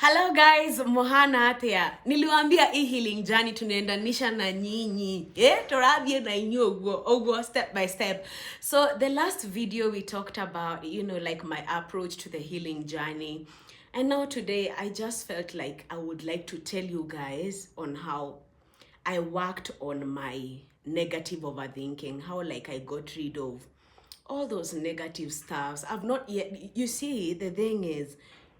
Hello guys, Mohana atia. Niliwaambia hii healing journey tunaendanisha na nyinyi. Turavie na inyo ogo step by step. So the last video we talked about, like my approach to the healing journey. And now today I just felt like I would like to tell you guys on how I worked on my negative overthinking, how like I got rid of all those negative stuffs. I've not yet, you see, the thing is,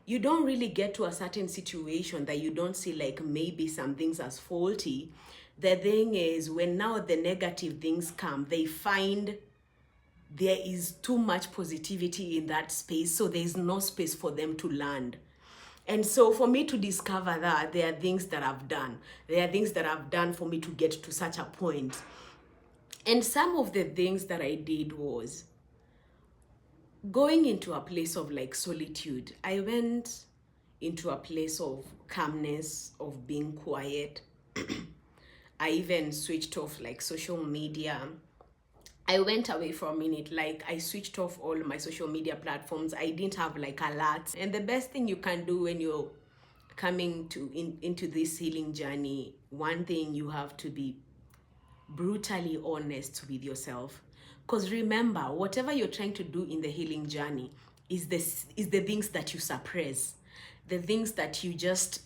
you don't really get to a certain situation that you don't see like maybe some things as faulty. The thing is, when now the negative things come, they find there is too much positivity in that space, so there's no space for them to land. And so for me to discover that, there are things that I've done. There are things that I've done for me to get to such a point. And some of the things that I did was going into a place of like solitude. I went into a place of calmness, of being quiet. I even switched off like social media. I went away for a minute, like I switched off all my social media platforms. I didn't have like alerts. And the best thing you can do when you're coming into this healing journey, one thing, you have to be brutally honest with yourself. Because remember, whatever you're trying to do in the healing journey is the things that you suppress, the things that you just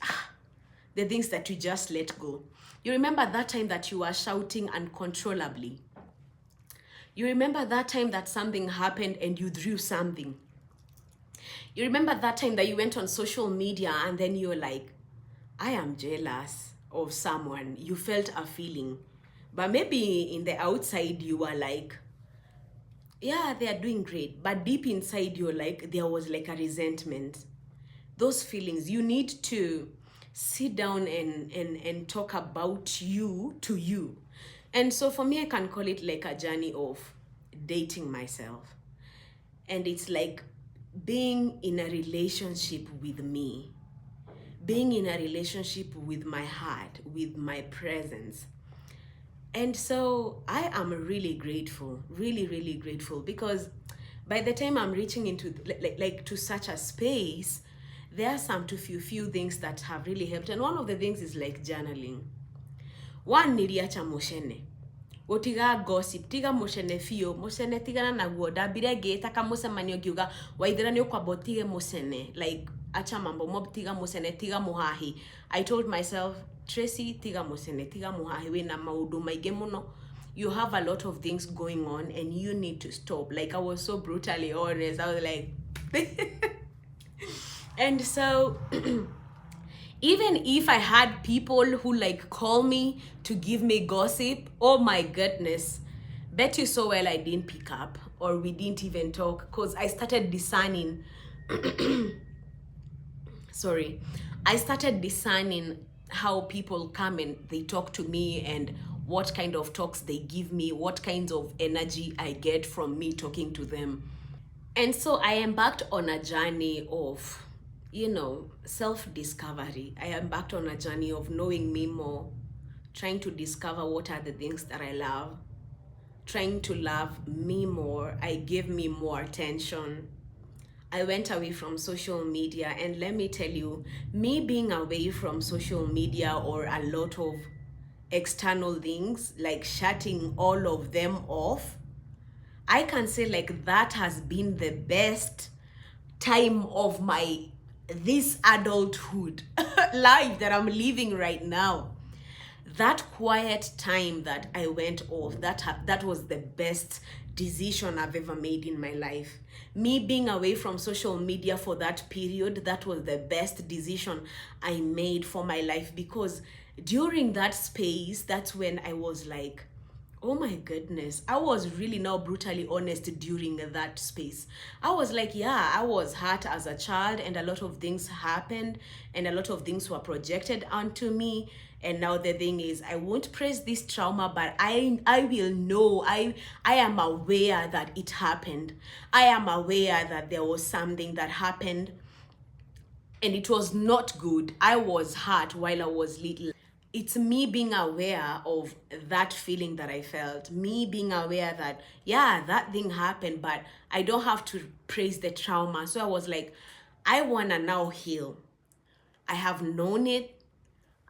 let go. You remember that time that you were shouting uncontrollably. You remember that time that something happened and you drew something. You remember that time that you went on social media and then you're like, I am jealous of someone. You felt a feeling. But maybe in the outside you were like, yeah, they are doing great. But deep inside you're like, there was like a resentment. Those feelings, you need to sit down and talk about you to you. And so for me, I can call it like a journey of dating myself. And it's like being in a relationship with me, being in a relationship with my heart, with my presence. And so I am really grateful, really, really grateful, because by the time I'm reaching into like to such a space, there are some few things that have really helped. And one of the things is like journaling. One, niliacha moshene. Utiga gossip, tiga moshene fio, moshene tigana na guo, dabire geeta ka musemanio giuga, waithira ni ukwamba tige moshene, like acha mambo mob tiga moshene, tiga muhahi. I told myself, Tracy, tiga moshene, tiga muhahi, we na maudu maige muno. You have a lot of things going on and you need to stop. Like I was so brutally honest. I was like, and so even if I had people who like call me to give me gossip, oh my goodness, bet you so well I didn't pick up or we didn't even talk, because I started discerning I started discerning how people come and they talk to me and what kind of talks they give me, what kinds of energy I get from me talking to them. And so I embarked on a journey of, self-discovery. I embarked on a journey of knowing me more, trying to discover what are the things that I love, trying to love me more. I gave me more attention. I went away from social media, and let me tell you, me being away from social media or a lot of external things, like shutting all of them off, I can say like that has been the best time of my this adulthood life that I'm living right now. That quiet time that I went off, that was the best decision I've ever made in my life. Me being away from social media for that period, that was the best decision I made for my life, because during that space, that's when I was like, oh my goodness, I was really now brutally honest during that space. I was like, yeah, I was hurt as a child and a lot of things happened and a lot of things were projected onto me. And now the thing is, I won't praise this trauma, but I will know, I am aware that it happened. I am aware that there was something that happened and it was not good. I was hurt while I was little. It's me being aware of that feeling that I felt, me being aware that, yeah, that thing happened, but I don't have to praise the trauma. So I was like, I want to now heal. I have known it,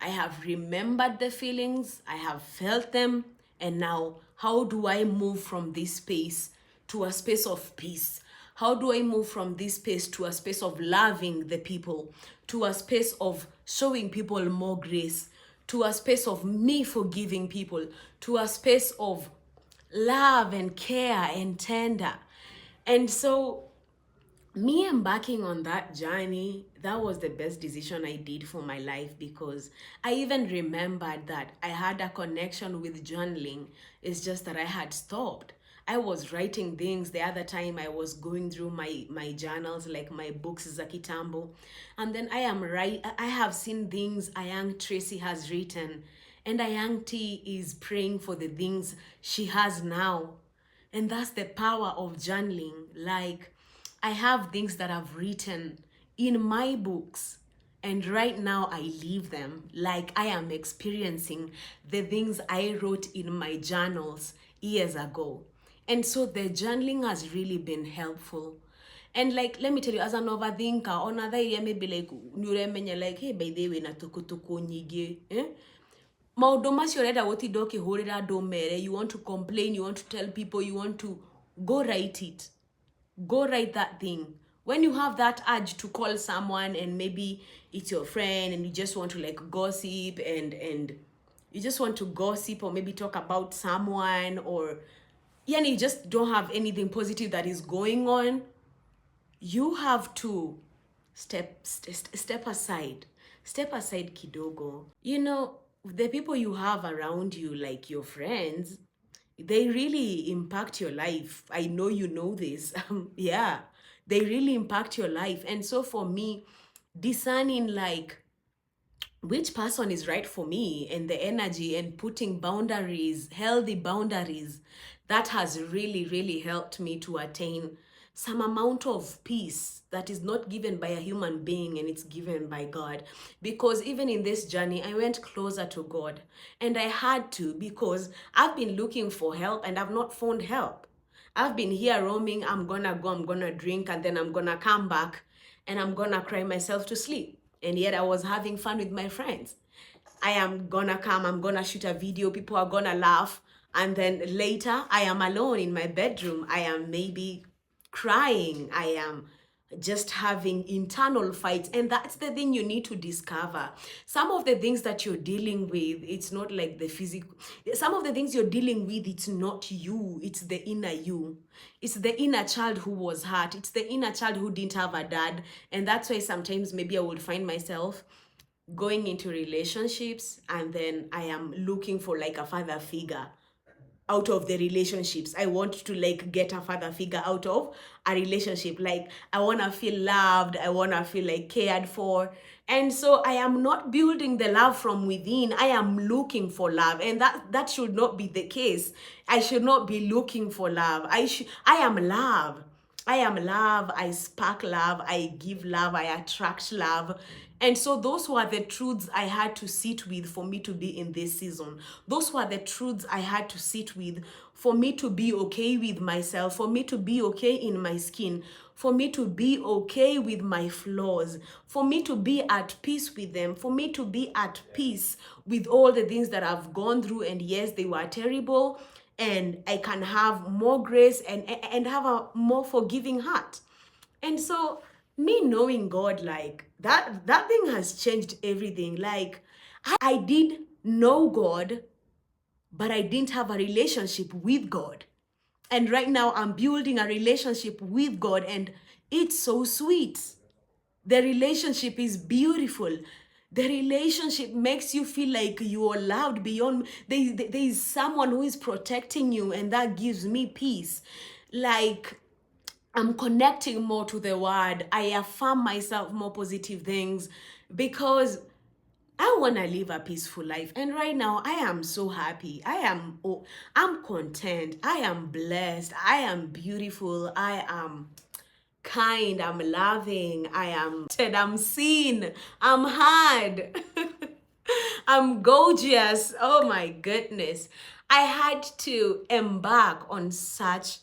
I have remembered the feelings, I have felt them, and now how do I move from this space to a space of peace? How do I move from this space to a space of loving the people, to a space of showing people more grace, to a space of me forgiving people, to a space of love and care and tender? And so me embarking on that journey, that was the best decision I did for my life, because I even remembered that I had a connection with journaling. It's just that I had stopped. I was writing things the other time. I was going through my journals, like my books za kitambo, and then I have seen things a young Tracy has written, and a young T is praying for the things she has now. And that's the power of journaling. Like, I have things that I've written in my books, and right now I live them. Like, I am experiencing the things I wrote in my journals years ago. And so the journaling has really been helpful. And like, let me tell you, as an overthinker, on other area, maybe like, like, hey, by the way, na tukutuku nyige, maundu macio urenda gutinda ukihurira andu mere, you want to complain, you want to tell people, you want to go write it. Go write that thing. When you have that urge to call someone, and maybe it's your friend, and you just want to like gossip, and you just want to gossip, or maybe talk about someone, or you just don't have anything positive that is going on, you have to step aside. Step aside kidogo. You know, the people you have around you, like your friends, they really impact your life. I know you know this. Yeah, they really impact your life. And so for me, discerning like which person is right for me, and the energy, and putting boundaries, healthy boundaries, that has really, really helped me to attain some amount of peace that is not given by a human being, and it's given by God. Because even in this journey, I went closer to God, and I had to, because I've been looking for help and I've not found help. I've been here roaming. I'm gonna go, I'm gonna drink, and then I'm gonna come back and I'm gonna cry myself to sleep. And yet I was having fun with my friends. I am gonna come, I'm gonna shoot a video, people are gonna laugh. And then later, I am alone in my bedroom. I am maybe crying. I am just having internal fights. And that's the thing you need to discover. Some of the things that you're dealing with, it's not like the physical. Some of the things you're dealing with, it's not you, it's the inner you. It's the inner child who was hurt. It's the inner child who didn't have a dad. And that's why sometimes maybe I would find myself going into relationships, and then I am looking for like a father figure out of the relationships. I want to like get a father figure out of a relationship. Like, I want to feel loved, I want to feel like cared for. And so I am not building the love from within. I am looking for love, and that should not be the case. I should not be looking for love. I am love. I am love, I spark love, I give love, I attract love. And so those were the truths I had to sit with for me to be in this season. Those were the truths I had to sit with for me to be okay with myself, for me to be okay in my skin, for me to be okay with my flaws, for me to be at peace with them, for me to be at peace with all the things that I've gone through. And yes, they were terrible, and I can have more grace and have a more forgiving heart. And so me knowing God, like that thing has changed everything. Like, I did know God, but I didn't have a relationship with God. And right now I'm building a relationship with God, and it's so sweet. The relationship is beautiful. The relationship makes you feel like you are loved beyond. There is someone who is protecting you, and that gives me peace. Like, I'm connecting more to the word. I affirm myself more positive things, because I want to live a peaceful life. And right now I am so happy. I'm content. I am blessed. I am beautiful. I am kind, I'm loving, I'm seen, I'm heard, I'm gorgeous. Oh my goodness. I had to embark on such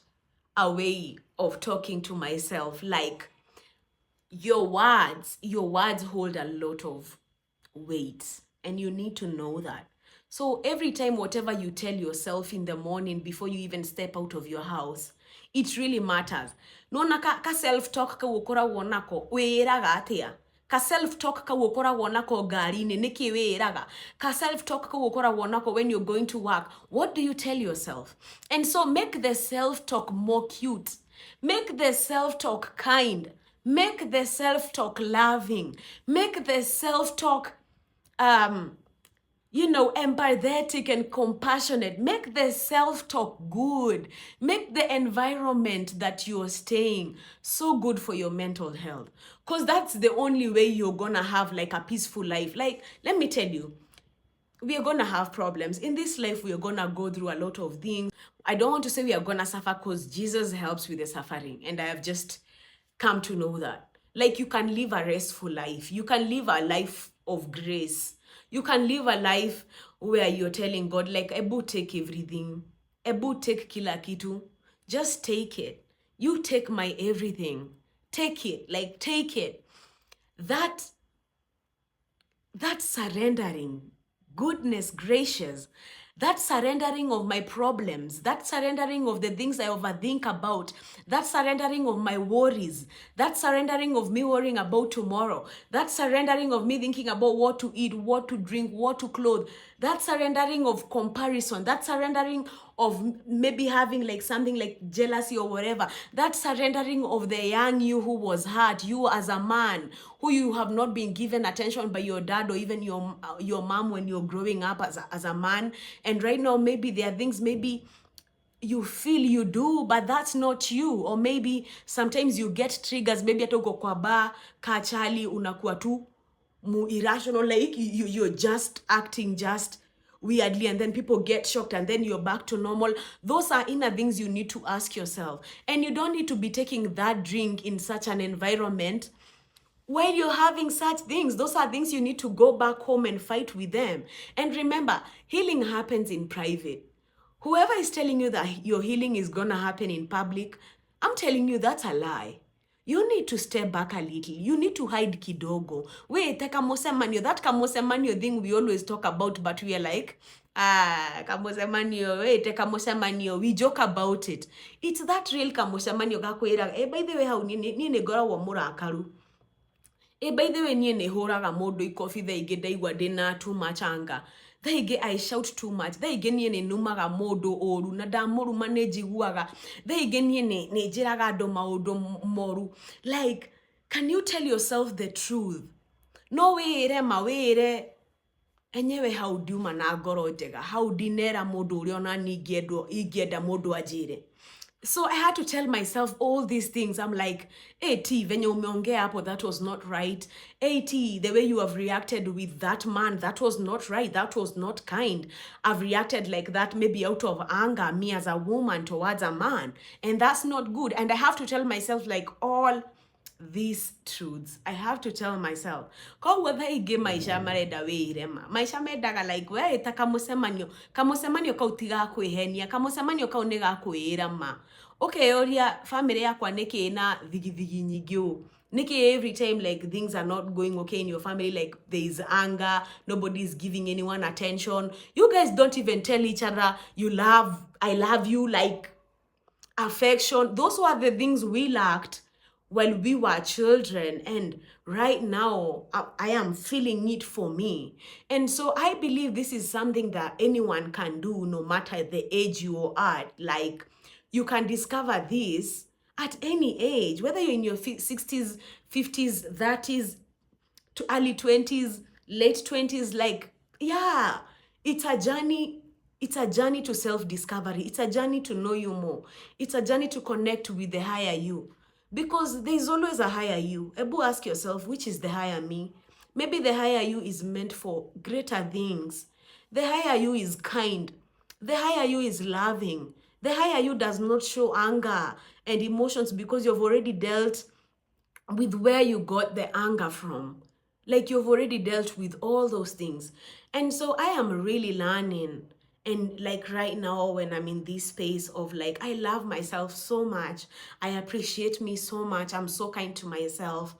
a way of talking to myself. Like, your words hold a lot of weight, and you need to know that. So every time, whatever you tell yourself in the morning before you even step out of your house, it really matters. Nona ka self talk ka ukoragwo nako wĩraga atia? Ka self talk ka ukoragwo nako ngari-inĩ nĩkĩ wĩraga? Ka self talk ka ukoragwo nako when you're going to work, what do you tell yourself? And so make the self talk more cute, make the self talk kind, make the self talk loving, make the self talk empathetic and compassionate. Make the self-talk good. Make the environment that you're staying so good for your mental health. Because that's the only way you're gonna have like a peaceful life. Like, let me tell you, we are gonna have problems. In this life, we are gonna go through a lot of things. I don't want to say we are gonna suffer, because Jesus helps with the suffering. And I have just come to know that. Like, you can live a restful life. You can live a life of grace. You can live a life where you're telling God, like, Ebu, take everything. Ebu, take kila kitu. Just take it. You take my everything. Take it. Like, take it. That surrendering, goodness gracious, that surrendering of my problems, that surrendering of the things I overthink about, that surrendering of my worries, that surrendering of me worrying about tomorrow, that surrendering of me thinking about what to eat, what to drink, what to clothe, that surrendering of comparison, that surrendering of maybe having like something like jealousy or whatever, that surrendering of the young you who was hurt, you as a man who you have not been given attention by your dad or even your mom when you're growing up as a man. And right now, maybe there are things maybe you feel you do, but that's not you. Or maybe sometimes you get triggers, maybe hata uko kwa bar, kachali, unakuwa tu irrational, like you're just acting just weirdly, and then people get shocked, and then you're back to normal. Those are inner things you need to ask yourself. And you don't need to be taking that drink in such an environment when you're having such things. Those are things you need to go back home and fight with them. And remember, healing happens in private. Whoever is telling you that your healing is gonna happen in public, I'm telling you that's a lie. You need to step back a little. You need to hide kidogo. Wait, kamosemanyo, that kamosemanyo thing we always talk about, but we are like, kamosemanyo, wait, kamosemanyo, we joke about it. It's that real kamosemanyo gakwira. By the way, how ni gora wa murakaru. By the way, niĩ nĩ hũraga mũndũ ikobi thaa ingĩ ndaigua ndĩna too much anger. Thaa ingĩ I shout too much. Thaa ingĩ niĩ nĩ numaga mũndũ ũru na ndamũruma nĩ njiguaga. Thaa ingĩ niĩ nĩ njĩraga andũ maũndũ moru. Like, can you tell yourself the truth? No wĩre mawĩre enyewe hau ndiuma na ngoro njega. Hau ndinera mũndũ ũrĩa ona ingĩenda mũndũ anjĩre. So I had to tell myself all these things. I'm like, hey T, venye umeongea hapo, that was not right. Hey T, the way you have reacted with that man, that was not right. That was not kind. I've reacted like that maybe out of anger, me as a woman towards a man. And that's not good. And I have to tell myself like all these truths. I have to tell myself. Kwa whether ige maisha marenda wirema. Maisha mendaga like we eta kamusemanyo kau tiga kwihenia, kamusemanyo kau ni gakwira ma. Okay, oria family yakwa niki na thigithigi nyingi u. Niki every time like things are not going okay in your family, like there is anger, nobody's giving anyone attention. You guys don't even tell each other I love you, like affection. Those were the things we lacked while we were children, and right now I am feeling it for me. And so I believe this is something that anyone can do no matter the age you are at. Like, you can discover this at any age, whether you're in your 60s, 50s, 30s, to early 20s, late 20s. Like, yeah, it's a journey. It's a journey to self-discovery. It's a journey to know you more. It's a journey to connect with the higher you. Because there's always a higher you. Ebu, ask yourself, which is the higher me? Maybe the higher you is meant for greater things. The higher you is kind. The higher you is loving. The higher you does not show anger and emotions because you've already dealt with where you got the anger from. Like, you've already dealt with all those things. And so I am really learning. And like right now, when I'm in this space of like, I love myself so much. I appreciate me so much. I'm so kind to myself.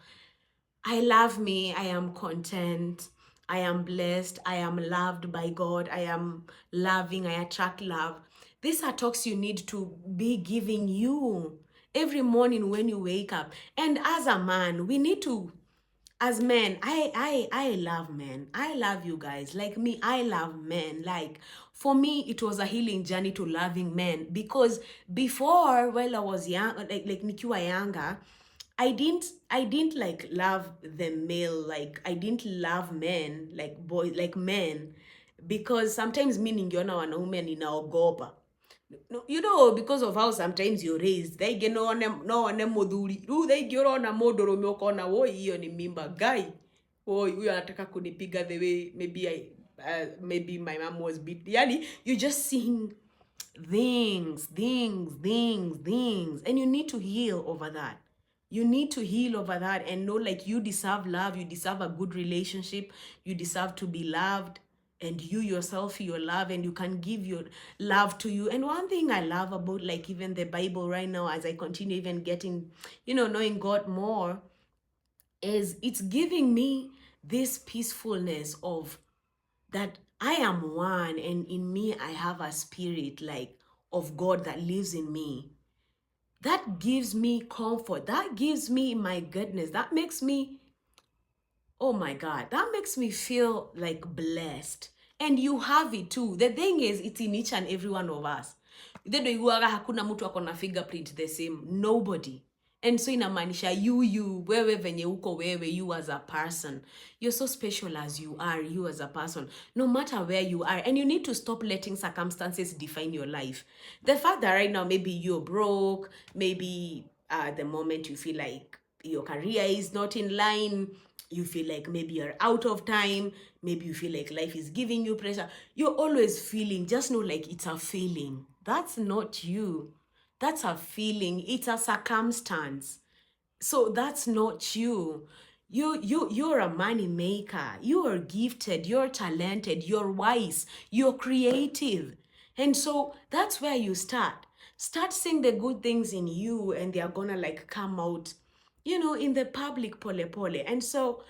I love me, I am content, I am blessed, I am loved by God, I am loving, I attract love. These are talks you need to be giving you every morning when you wake up. And as a man, we need to, as men, I love men. I love you guys. Like me, I love men. Like for me, it was a healing journey to loving men, because before, while I was young, like nikiwa younger, I didn't like love the male, like I didn't love men like boys, like men, because sometimes me ningeona wanaume ninaogopa. No, you know, because of how sometimes you're raised, they get no one moduri. They get on a modoro mokona wo hiyo ni mimba guy. Oh, huyu anataka kunipiga the way maybe my mom was beat. Yani, you just seeing things, and you need to heal over that. You need to heal over that and know, like, you deserve love, you deserve a good relationship, you deserve to be loved, and you yourself, your love, and you can give your love to you. And one thing I love about, like, even the Bible right now, as I continue even getting, knowing God more, is it's giving me this peacefulness of that I am one, and in me I have a spirit like of God that lives in me. That gives me comfort. That gives me, my goodness, that makes me, oh my God, that makes me feel like blessed. And you have it too. The thing is, it's in each and every one of us. Hakuna mtu akona fingerprint the same. Nobody. And so inamaanisha you, wewe venye uko wewe, you as a person. You're so special as you are, you as a person. No matter where you are. And you need to stop letting circumstances define your life. The fact that right now, maybe you're broke, maybe at the moment you feel like your career is not in line, you feel like maybe you're out of time, maybe you feel like life is giving you pressure, you're always feeling, just know, like, it's a feeling. That's not you. That's a feeling. It's a circumstance. So that's not you. You're a money maker. You are gifted. You're talented. You're wise. You're creative. And so that's where you start. Start seeing the good things in you, and they're gonna like come out, in the public pole pole. And so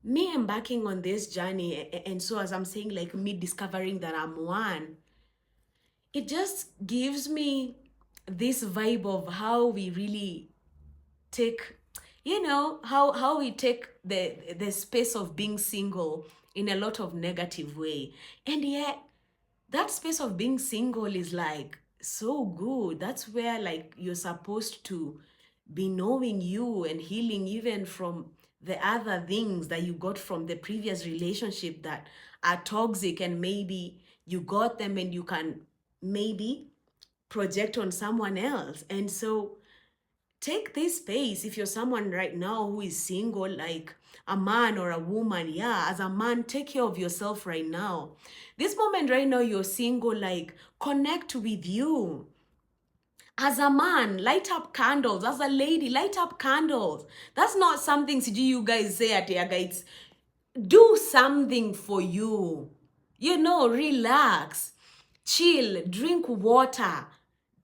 me embarking on this journey, and so as I'm saying, like, me discovering that I'm one, it just gives me this vibe of how we really take, how we take the space of being single in a lot of negative way. And yet that space of being single is like so good. That's where, like, you're supposed to be knowing you and healing even from the other things that you got from the previous relationship that are toxic, and maybe you got them and you can maybe project on someone else. And so take this space. If you're someone right now who is single, like a man or a woman, yeah, as a man, take care of yourself right now. This moment right now, you're single, like, connect with you. As a man, light up candles. As a lady, light up candles. That's not something you guys say at your guides. Do something for you. Relax, chill, drink water,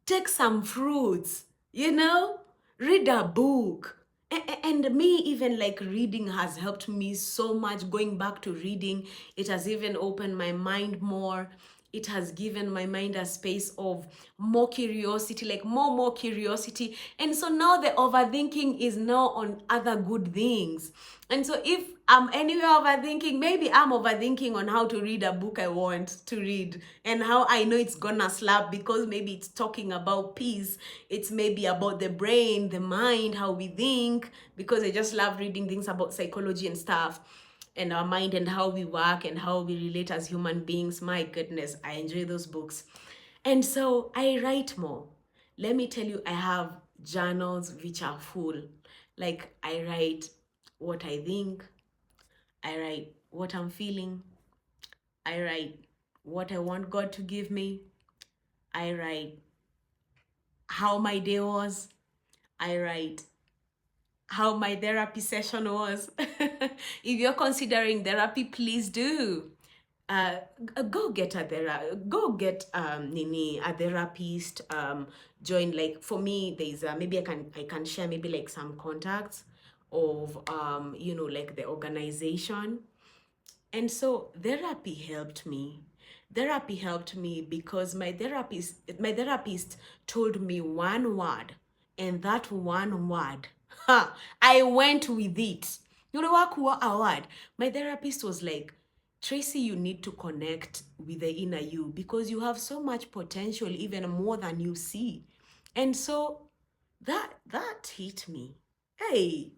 take some fruits, read a book. And me, even like, reading has helped me so much. Going back to reading, it has even opened my mind more. It has given my mind a space of more curiosity, like more curiosity. And so now the overthinking is now on other good things. And so if I'm anywhere overthinking, maybe I'm overthinking on how to read a book I want to read, and how I know it's gonna slap, because maybe it's talking about peace. It's maybe about the brain, the mind, how we think, because I just love reading things about psychology and stuff, and our mind, and how we work, and how we relate as human beings. My goodness, I enjoy those books. And so I write more. Let me tell you, I have journals which are full. Like, I write what I think, I write what I'm feeling, I write what I want God to give me, I write how my day was, I write how my therapy session was. If you're considering therapy, please do. Go get a therapist. Join, like, for me, there's maybe I can share maybe like some contacts of like the organization. And so therapy helped me. Therapy helped me because my therapist told me one word, and that one word, I went with it. You know what a word? My therapist was like, Tracy, you need to connect with the inner you because you have so much potential, even more than you see. And so that hit me. Hey.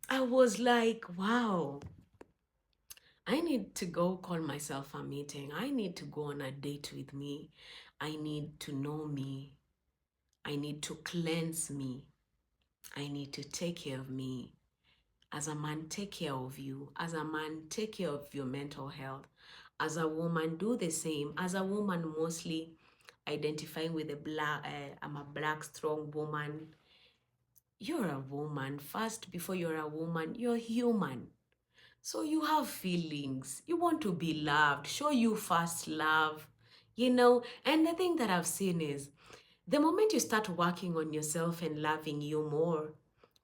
I was like, wow, I need to go call myself a meeting. I need to go on a date with me. I need to know me. I need to cleanse me. I need to take care of me. As a man, take care of you. As a man, take care of your mental health. As a woman, do the same. As a woman, mostly identifying with I'm a black, strong woman. You're a woman. First, before you're a woman, you're human. So you have feelings. You want to be loved. Show you first love. And the thing that I've seen is the moment you start working on yourself and loving you more,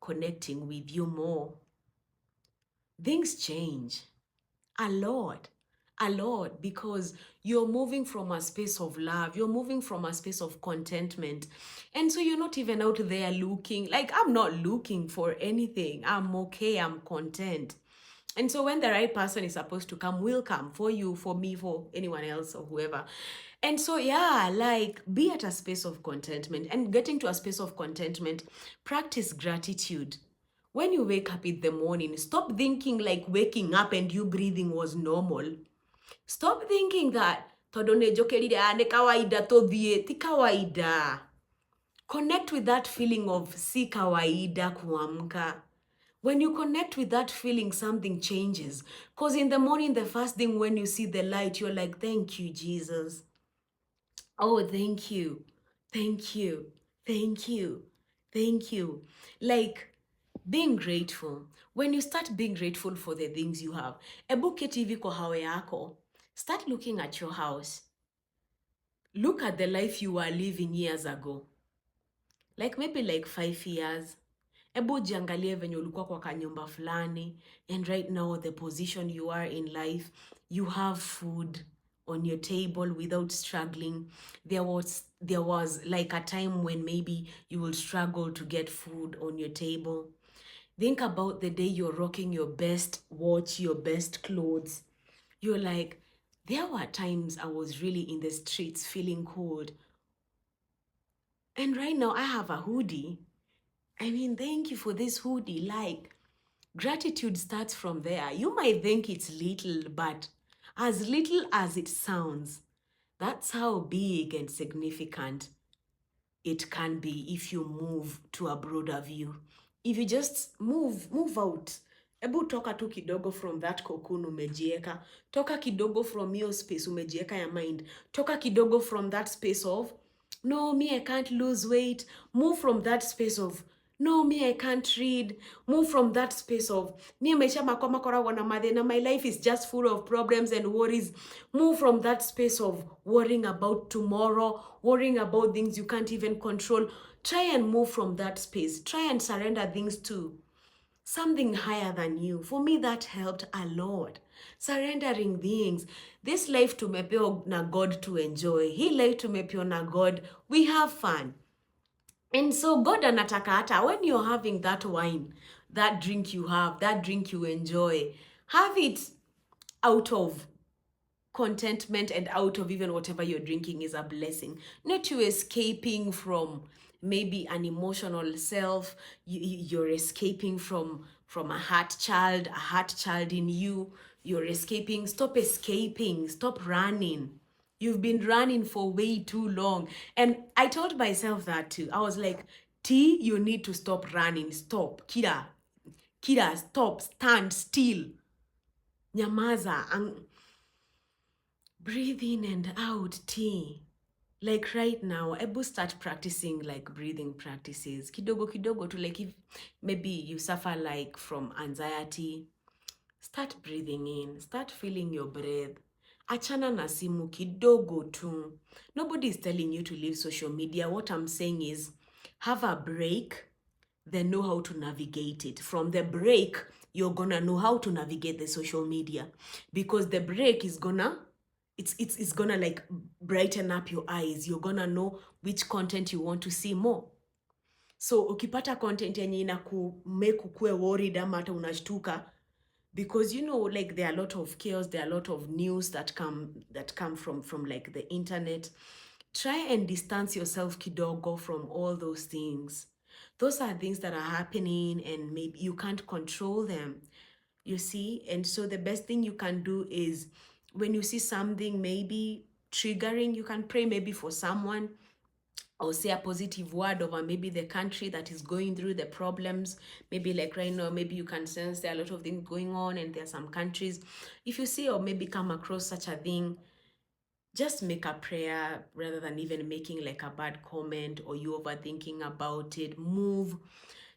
connecting with you more, things change a lot. A lot, because you're moving from a space of love, you're moving from a space of contentment. And so you're not even out there looking, like, I'm not looking for anything. I'm okay, I'm content. And so when the right person is supposed to come, will come for you, for me, for anyone else or whoever. And so, yeah, like, be at a space of contentment. And getting to a space of contentment, practice gratitude. When you wake up in the morning, stop thinking like waking up and you breathing was normal. Stop thinking that ni kawaida todhie, ti kawaida. Connect with that feeling of si kawaida kuamka. When you connect with that feeling, something changes. Because in the morning, the first thing when you see the light, you're like, thank you, Jesus. Oh, thank you. Thank you. Thank you. Thank you. Like, being grateful. When you start being grateful for the things you have, ebu keti hivi kwa hawe yako. Start looking at your house. Look at the life you were living years ago. Like maybe like 5 years. Ebu jiangalie venye ulikuwa kwa kanyumba fulani, and right now the position you are in life, you have food on your table without struggling. There was like a time when maybe you will struggle to get food on your table. Think about the day you're rocking your best watch, your best clothes. You're like, there were times I was really in the streets feeling cold. And right now I have a hoodie. I mean, thank you for this hoodie. Like, gratitude starts from there. You might think it's little, but as little as it sounds, that's how big and significant it can be if you move to a broader view. If you just move out. Ebu toka tu kidogo from that cocoon umejieka. Toka kidogo from your space umejieka ya mind. Toka kidogo from that space of, no, me, I can't lose weight. Move from that space of, no, me, I can't read. Move from that space of, me, maisha makoma kora wana madhena, my life is just full of problems and worries. Move from that space of worrying about tomorrow, worrying about things you can't even control. Try and move from that space. Try and surrender things to something higher than you. For me, that helped a lot. Surrendering things. This life tumepewa na God to enjoy. Hii life tumepewa na God. We have fun. And so God anataka hata when you're having that wine, that drink you have, that drink you enjoy, have it out of contentment and out of even whatever you're drinking is a blessing. Not you escaping from maybe an emotional self. You're escaping from a heart child in you. You're escaping. Stop escaping. Stop running. You've been running for way too long. And I told myself that too. I was like, T, you need to stop running. Stop. Kira, stop. Stand still. Nyamaza. Breathe in and out, T. Like right now, Ebu start practicing like breathing practices. Kidogo kidogo to, like, if maybe you suffer like from anxiety, start breathing in. Start feeling your breath. Achana na simu kidogo tu. Nobody is telling you to leave social media. What I'm saying is have a break. then know how to navigate it. From the break, you're gonna know how to navigate the social media, because the break is gonna, it's gonna like brighten up your eyes. You're gonna know which content you want to see more. So ukipata content yenye make ukue worried ama hata unashtuka, because you know, like there are a lot of chaos, there are a lot of news that come from like the internet. Try and distance yourself kidogo from all those things. Those are things that are happening and maybe you can't control them, you see. And so the best thing you can do is, when you see something maybe triggering, you can pray maybe for someone, or say a positive word over maybe the country that is going through the problems. Maybe like right now, maybe you can sense there are a lot of things going on and there are some countries. If you see or maybe come across such a thing, just make a prayer rather than even making like a bad comment or you overthinking about it. Move.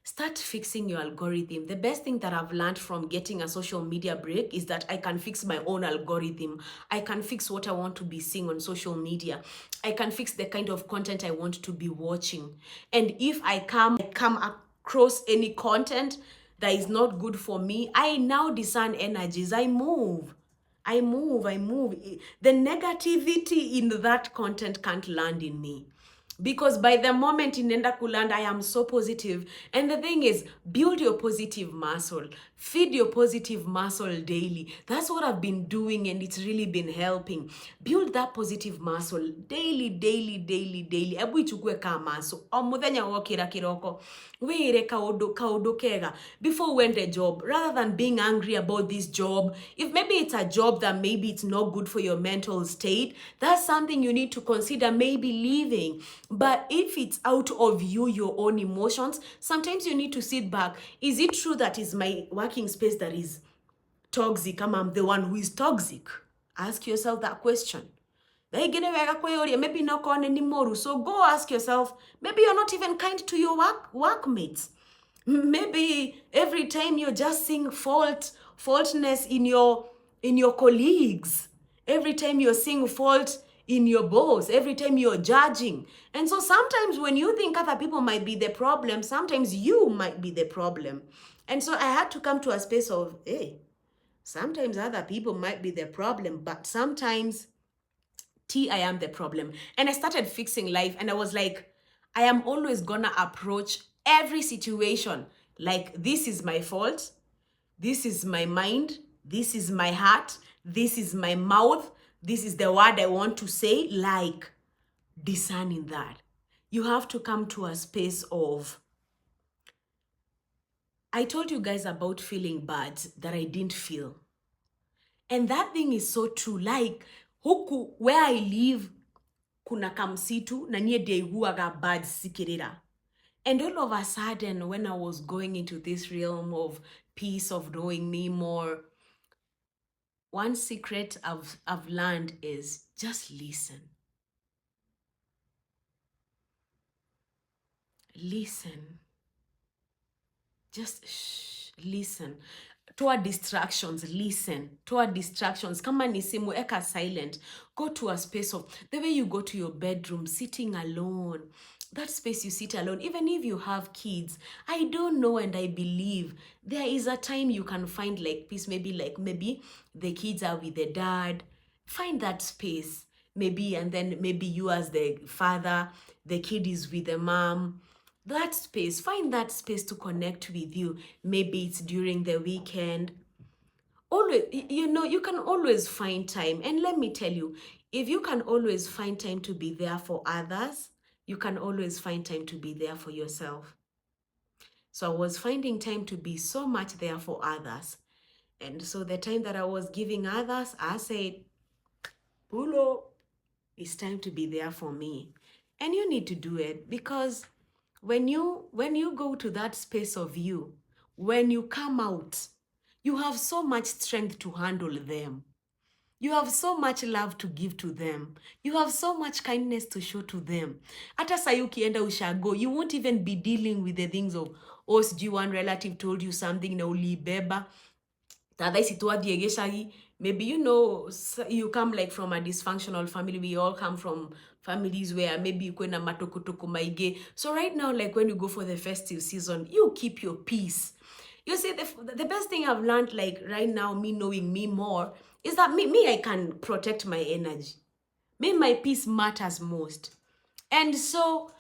Start fixing your algorithm. The best thing that I've learned from getting a social media break is that I can fix my own algorithm. I can fix what I want to be seeing on social media. I can fix the kind of content I want to be watching. And if I come across any content that is not good for me, I now discern energies. I move. The negativity in that content can't land in me, because by the moment inenda kuland, I am so positive. And the thing is, build your positive muscle, feed your positive muscle daily. That's what I've been doing, and it's really been helping. Build that positive muscle daily. Ebu ichukue kama muscle omuthenya wokira kiroko wire kaudu kega before we enter job, rather than being angry about this job. If maybe it's a job that maybe it's not good for your mental state, that's something you need to consider maybe leaving. But if it's out of you, your own emotions, sometimes you need to sit back. Is it true that is my working space that is toxic? I'm the one who is toxic? Ask yourself that question. Maybe not on anymore. So go ask yourself, maybe you're not even kind to your workmates. Maybe every time you're just seeing faultness in your colleagues. Every time you're seeing fault in your boss, every time you're judging. And so sometimes when you think other people might be the problem, sometimes you might be the problem. And so I had to come to a space of, hey, sometimes other people might be the problem, but sometimes I am the problem. And I started fixing life, and I was like, I am always gonna approach every situation like, this is my fault, this is my mind, this is my heart, this is my mouth, this is the word I want to say, like discerning that. You have to come to a space of, I told you guys about feeling bad that I didn't feel. And that thing is so true. Like, huku, where I live, kuna kamsitu, na nie deiguaga bad sikirira. And all of a sudden, when I was going into this realm of peace, of knowing me more, one secret I've learned is just listen. Listen. Just listen. Toward distractions, listen. Toward distractions, kama ni simu, eka silent. Go to a space of, the way you go to your bedroom, sitting alone. That space you sit alone, even if you have kids. I don't know, and I believe there is a time you can find like peace. Maybe the kids are with the dad. Find that space, maybe, and then maybe you as the father, the kid is with the mom. That space, find that space to connect with you. Maybe it's during the weekend. Always, you can always find time. And let me tell you, if you can always find time to be there for others, you can always find time to be there for yourself. So I was finding time to be so much there for others. And so the time that I was giving others, I said, Pulo, it's time to be there for me. And you need to do it, because when you go to that space of you, when you come out, you have so much strength to handle them. You have so much love to give to them. You have so much kindness to show to them. Hata sahi ukienda ushago, you won't even be dealing with the things of, oh, sijui one relative told you something na ulibeba. maybe you come like from a dysfunctional family. We all come from families where maybe you na matokotoko maige. So right now, like when you go for the festive season, you keep your peace. You see, the best thing I've learned, like right now, me knowing me more, is that me I can protect my energy. Me, my peace matters most. And so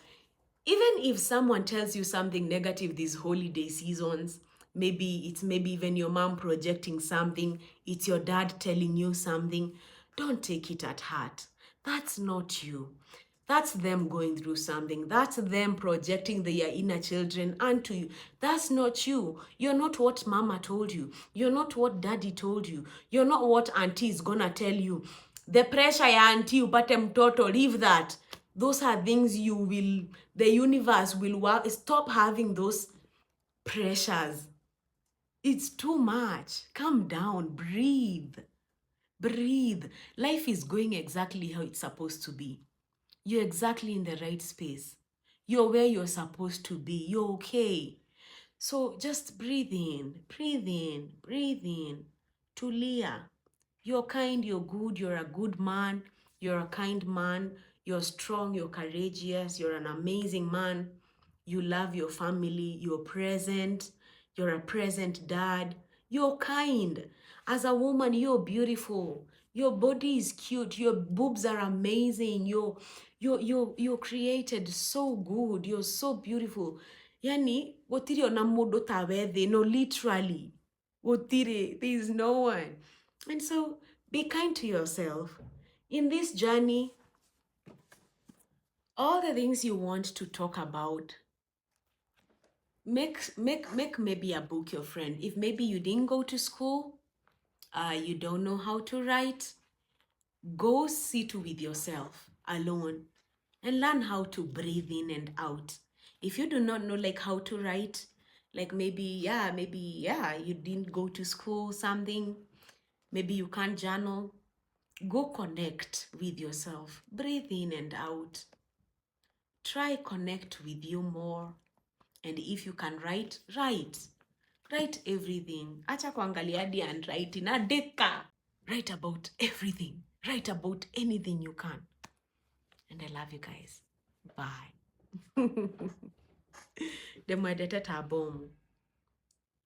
even if someone tells you something negative these holiday seasons, maybe even your mom projecting something, it's your dad telling you something, don't take it at heart. That's not you. That's them going through something. That's them projecting their inner children onto you. That's not you. You're not what mama told you. You're not what daddy told you. You're not what auntie is gonna tell you. The pressure ya auntie upate mtoto, leave that. Those are things the universe will stop having those pressures. It's too much. Calm down, breathe. Breathe. Life is going exactly how it's supposed to be. You're exactly in the right space. You're where you're supposed to be. You're okay. So just breathe in, breathe in, breathe in. Tulia. You're kind, you're good, you're a good man, you're a kind man, you're strong, you're courageous, you're an amazing man. You love your family, you're present, you're a present dad, you're kind. As a woman, you're beautiful. Your body is cute, your boobs are amazing, you're created so good, you're so beautiful. Yani, gotiri ona mundu tawethe, no, literally. Gotiri, there is no one. And so be kind to yourself. In this journey, all the things you want to talk about, make maybe a book your friend. If maybe you didn't go to school, you don't know how to write, go sit with yourself alone and learn how to breathe in and out. If you do not know like how to write, like maybe you didn't go to school, something, maybe you can't journal, go connect with yourself. Breathe in and out. Try connect with you more. And if you can write, write. Write everything. Acha kuangalia hadi handwriting. Andika. Write about everything. Write about anything you can. And I love you guys. Bye. The meditator bomb.